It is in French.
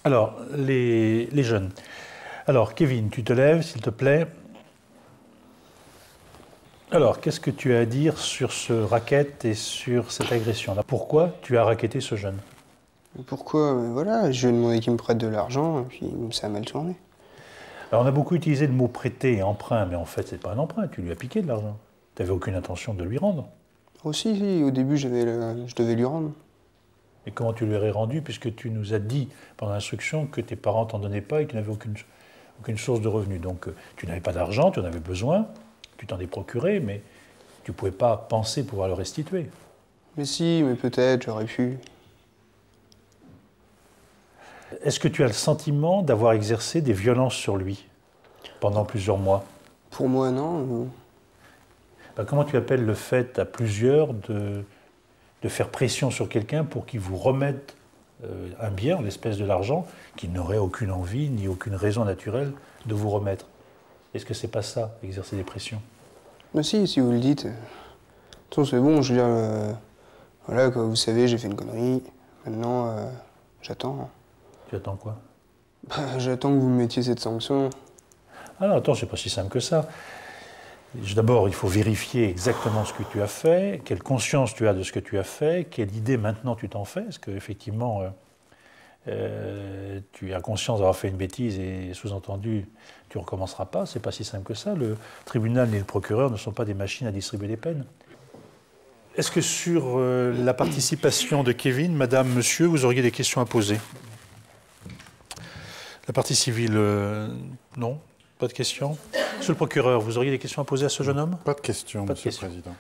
Alors, les jeunes. Alors, Kevin, tu te lèves, s'il te plaît. Alors, qu'est-ce que tu as à dire sur ce racket et sur cette agression-là? Pourquoi tu as racketté ce jeune? Pourquoi? Voilà, je lui ai demandé qu'il me prête de l'argent, et puis ça a mal tourné. Alors, on a beaucoup utilisé le mot prêter et emprunt, mais en fait, c'est pas un emprunt, tu lui as piqué de l'argent. Tu n'avais aucune intention de lui rendre. Aussi, si, au début, je devais lui rendre. Et comment tu lui aurais rendu, puisque tu nous as dit pendant l'instruction que tes parents t'en donnaient pas et que tu n'avais aucune source de revenus. Donc, tu n'avais pas d'argent, tu en avais besoin, tu t'en es procuré, mais tu ne pouvais pas penser pouvoir le restituer. Mais si, mais peut-être, j'aurais pu. Est-ce que tu as le sentiment d'avoir exercé des violences sur lui pendant plusieurs mois? Pour moi, non. Ben, comment tu appelles le fait à plusieurs de faire pression sur quelqu'un pour qu'il vous remette un bien, l'espèce de l'argent, qu'il n'aurait aucune envie ni aucune raison naturelle de vous remettre? Est-ce que c'est pas ça, exercer des pressions? Mais si vous le dites. Attends, c'est bon, je veux dire, voilà, quoi, vous savez, j'ai fait une connerie. Maintenant, j'attends. Tu attends quoi? J'attends que vous me mettiez cette sanction. Alors attends, c'est pas si simple que ça. D'abord, il faut vérifier exactement ce que tu as fait, quelle conscience tu as de ce que tu as fait, quelle idée maintenant tu t'en fais. Est-ce qu'effectivement, tu as conscience d'avoir fait une bêtise et sous-entendu, tu ne recommenceras pas? C'est pas si simple que ça. Le tribunal et le procureur ne sont pas des machines à distribuer des peines. Est-ce que sur la participation de Kevin, madame, monsieur, vous auriez des questions à poser? La partie civile, non? Pas de questions? Monsieur le procureur, vous auriez des questions à poser à ce jeune homme? Pas de questions, Pas de Monsieur questions. le Président.